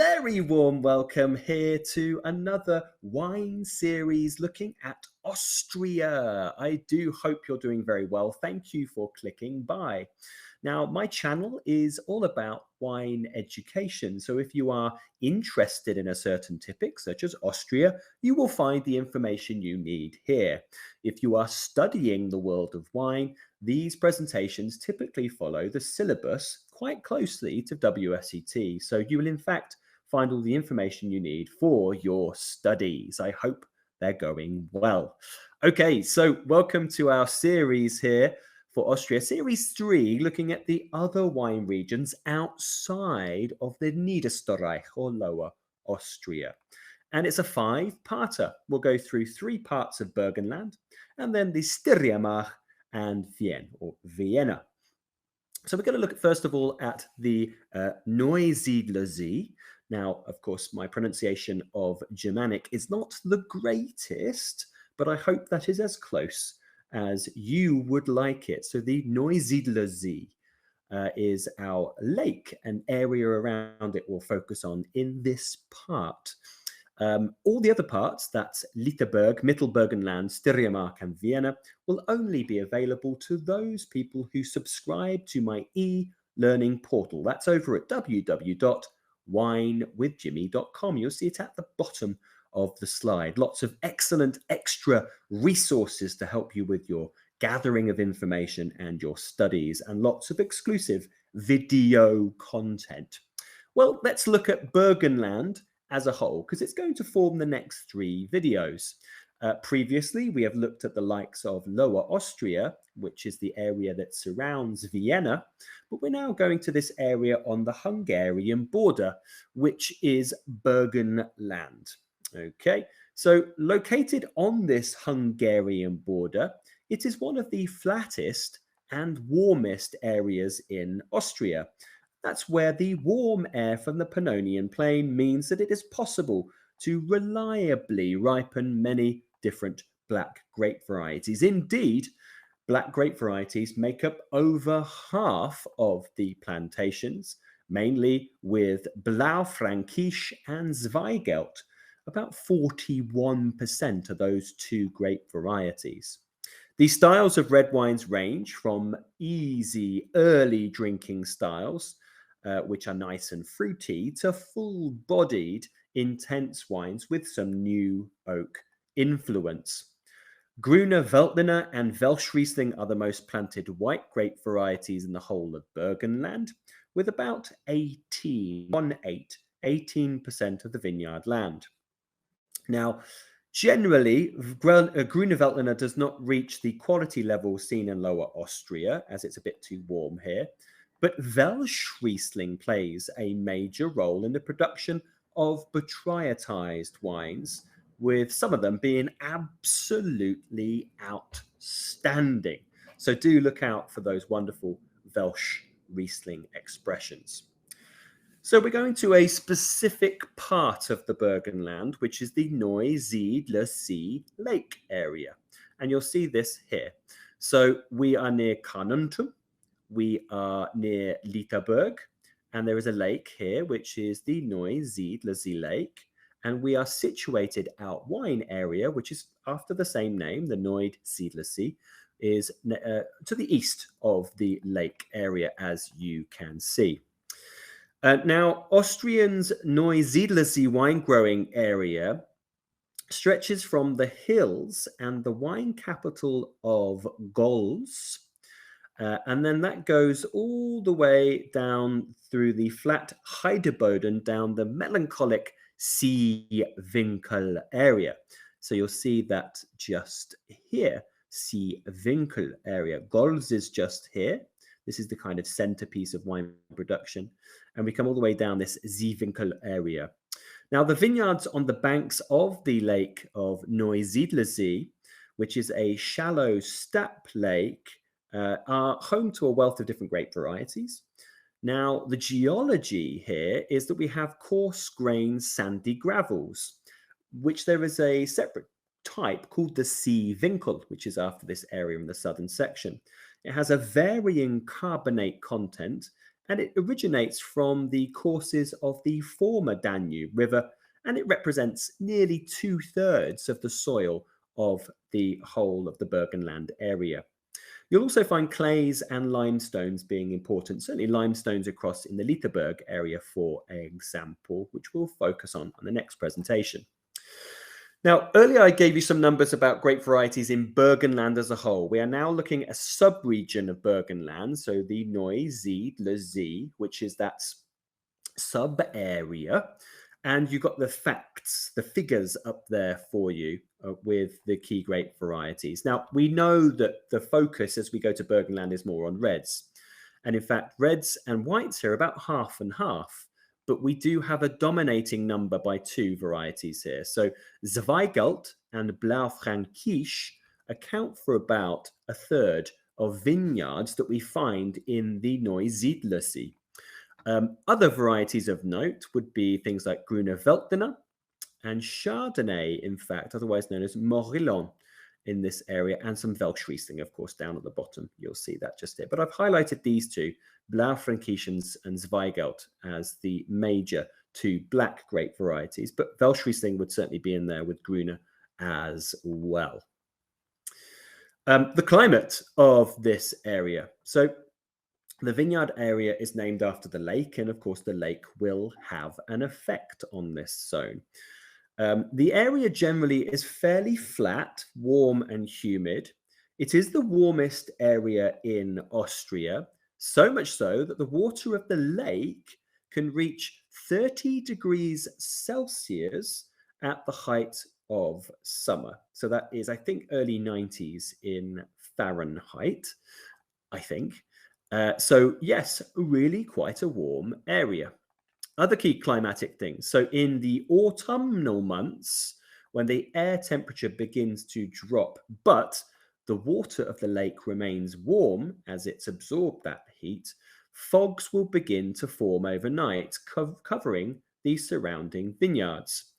very warm welcome here to another wine series looking at Austria. I do hope you're doing very well. Thank you for clicking by. Now, my channel is all about wine education. So if you are interested in a certain topic, such as Austria, you will find the information you need here. If you are studying the world of wine, these presentations typically follow the syllabus quite closely to WSET. So you will in fact find all the information you need for your studies. I hope they're going well. Okay, so welcome to our series here for Austria, Series 3, looking at the other wine regions outside of the Niederösterreich or Lower Austria. And it's a 5-parter. We'll go through 3 parts of Burgenland and then the Steiermark and Vienna. So we're going to look first of all at the Neusiedlersee. Now, of course, my pronunciation of Germanic is not the greatest, but I hope that is as close as you would like it. So the Neusiedlersee is our lake, an area around it we'll focus on in this part. All the other parts, that's Liederberg, Mittelburgenland, Steiermark and Vienna, will only be available to those people who subscribe to my e-learning portal. That's over at www.winewithjimmy.com. You'll see it at the bottom of the slide. Lots of excellent extra resources to help you with your gathering of information and your studies, and lots of exclusive video content. Well, let's look at Burgenland as a whole, because it's going to form the next 3 videos. Previously, we have looked at the likes of Lower Austria, which is the area that surrounds Vienna, but we're now going to this area on the Hungarian border, which is Burgenland. Okay, so located on this Hungarian border, it is one of the flattest and warmest areas in Austria. That's where the warm air from the Pannonian Plain means that it is possible to reliably ripen many different black grape varieties. Indeed, black grape varieties make up over half of the plantations, mainly with Blaufränkisch and Zweigelt. About 41% of those 2 grape varieties. The styles of red wines range from easy, early drinking styles, which are nice and fruity, to full-bodied, intense wines with some new oak influence. Grüner Veltliner and Welschriesling are the most planted white grape varieties in the whole of Burgenland, with about 18% of the vineyard land. Now, generally, Grüner Veltliner does not reach the quality level seen in Lower Austria, as it's a bit too warm here. But Welschriesling plays a major role in the production of botrytized wines, with some of them being absolutely outstanding. So do look out for those wonderful Welschriesling expressions. So we're going to a specific part of the Burgenland, which is the Neusiedlersee Lake area. And you'll see this here. So we are near Carnuntum. We are near Liederberg, and there is a lake here, which is the Neusiedlersee Lake, and we are situated out wine area, which is after the same name, the Neusiedlersee, is to the east of the lake area, as you can see. Now, Austria's Neusiedlersee wine growing area stretches from the hills and the wine capital of Gols, and then that goes all the way down through the flat Heideboden, down the melancholic Seewinkel area. So you'll see that just here, Seewinkel area. Gols is just here. This is the kind of centerpiece of wine production. And we come all the way down this Seewinkel area. Now, the vineyards on the banks of the lake of Neusiedlersee, which is a shallow steppe lake, are home to a wealth of different grape varieties. Now, the geology here is that we have coarse-grained sandy gravels, which there is a separate type called the Seewinkel, which is after this area in the southern section. It has a varying carbonate content and it originates from the courses of the former Danube River, and it represents nearly 2/3 of the soil of the whole of the Burgenland area. You'll also find clays and limestones being important, certainly limestones across in the Literberg area, for example, which we'll focus on the next presentation. Now, earlier I gave you some numbers about grape varieties in Burgenland as a whole. We are now looking at a sub-region of Burgenland, so the Neusiedlersee, which is that sub-area. And you've got the facts, the figures up there for you with the key grape varieties. Now, we know that the focus as we go to Burgenland is more on reds. And in fact, reds and whites here are about half and half. But we do have a dominating number by 2 varieties here. So Zweigelt and Blaufränkisch account for about 1/3 of vineyards that we find in the Neusiedlersee. Other varieties of note would be things like Grüne Veltliner and Chardonnay, in fact, otherwise known as Morillon in this area, and some Welschriesling, of course, down at the bottom. You'll see that just here. But I've highlighted these 2, Blaufränkisch and Zweigelt, as the major 2 black grape varieties. But Welschriesling would certainly be in there with Grüne as well. The climate of this area. So the vineyard area is named after the lake, and of course the lake will have an effect on this zone. The area generally is fairly flat, warm and humid. It is the warmest area in Austria, so much so that the water of the lake can reach 30 degrees Celsius at the height of summer. So that is, I think, early 90s in Fahrenheit, I think. So yes, really quite a warm area. Other key climatic things. So in the autumnal months, when the air temperature begins to drop, but the water of the lake remains warm as it's absorbed that heat, fogs will begin to form overnight, covering the surrounding vineyards.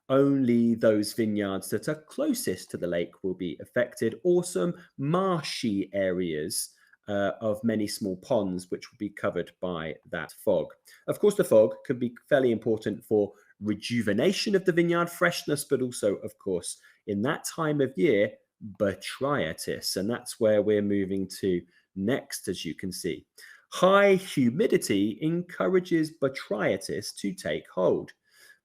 Only those vineyards that are closest to the lake will be affected, or some marshy areas of many small ponds, which will be covered by that fog. Of course, the fog can be fairly important for rejuvenation of the vineyard freshness, but also, of course, in that time of year, botrytis. And that's where we're moving to next, as you can see. High humidity encourages botrytis to take hold.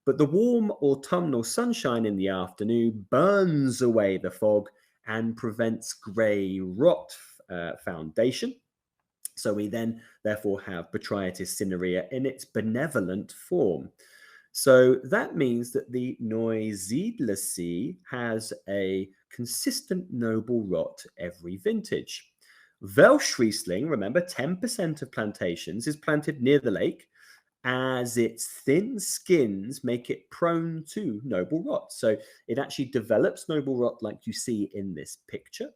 But the warm autumnal sunshine in the afternoon burns away the fog and prevents grey rot foundation. So we then therefore have botrytis cinerea in its benevolent form. So that means that the Neusiedlersee has a consistent noble rot every vintage. Welschriesling, remember, 10% of plantations is planted near the lake, as its thin skins make it prone to noble rot. So it actually develops noble rot like you see in this picture.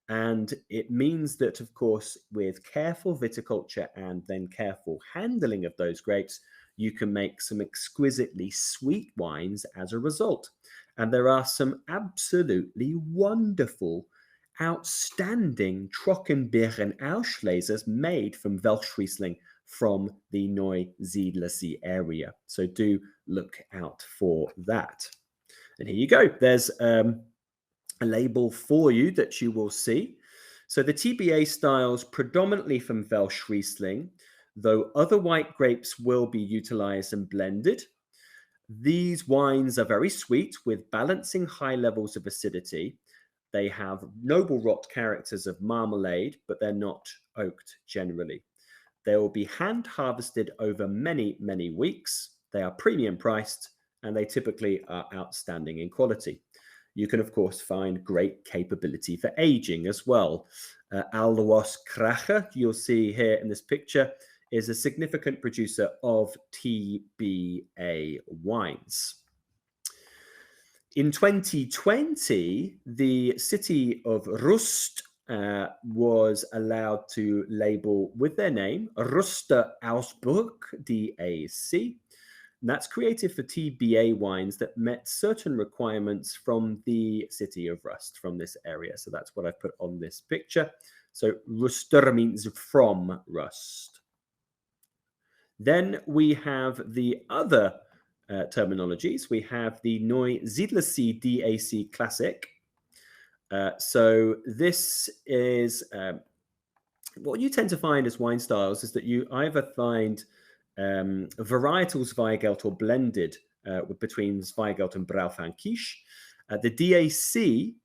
And it means that, of course, with careful viticulture and then careful handling of those grapes, you can make some exquisitely sweet wines as a result. And there are some absolutely wonderful, outstanding Trockenbeeren Auslesers made from Welschriesling from the Neusiedlersee area. So do look out for that. And here you go. There's a label for you that you will see. So the TBA styles predominantly from Welschriesling, though other white grapes will be utilized and blended. These wines are very sweet with balancing high levels of acidity. They have noble rot characters of marmalade, but they're not oaked generally. They will be hand harvested over many, many weeks. They are premium priced, and they typically are outstanding in quality. You can, of course, find great capability for aging as well. Alois Kracher, you'll see here in this picture, is a significant producer of TBA wines. In 2020, the city of Rust was allowed to label with their name Ruster Ausburg DAC. And that's created for TBA wines that met certain requirements from the city of Rust, from this area. So that's what I've put on this picture. So Ruster means from Rust. Then we have the other terminologies. We have the Neusiedlersee DAC Classic. So this is what you tend to find as wine styles is that you either find varietals Zweigelt or blended between Zweigelt and Braufrankisch. The DAC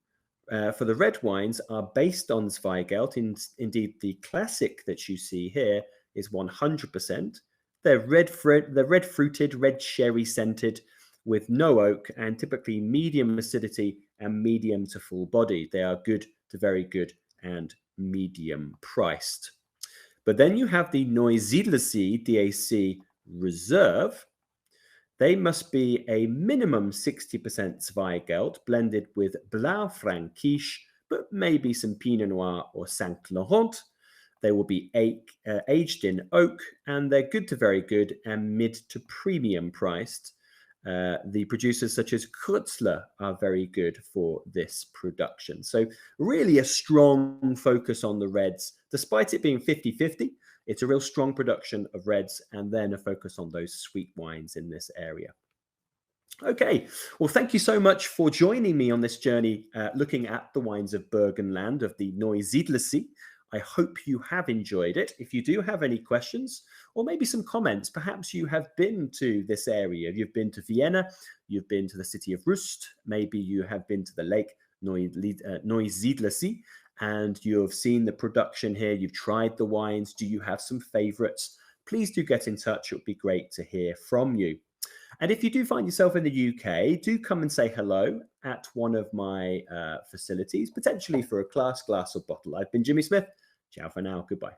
for the red wines are based on Zweigelt. Indeed, the classic that you see here is 100%. They're red fruited, red sherry scented with no oak and typically medium acidity and medium to full body. They are good to very good and medium priced. But then you have the Neusiedlersee DAC Reserve. They must be a minimum 60% Zweigelt blended with Blaufränkisch, but maybe some Pinot Noir or Saint Laurent. They will be aged in oak, and they're good to very good and mid to premium priced. The producers such as Krutzler are very good for this production. So really a strong focus on the reds, despite it being 50-50. It's a real strong production of reds and then a focus on those sweet wines in this area. Okay, well, thank you so much for joining me on this journey looking at the wines of Burgenland of the Neusiedlersee. I hope you have enjoyed it. If you do have any questions or maybe some comments, perhaps you have been to this area. You've been to Vienna, you've been to the city of Rust, maybe you have been to the Lake Neusiedlersee, and you have seen the production here. You've tried the wines. Do you have some favorites? Please do get in touch. It would be great to hear from you. And if you do find yourself in the UK, do come and say hello at one of my facilities, potentially for a glass or bottle. I've been Jimmy Smith. Ciao for now. Goodbye.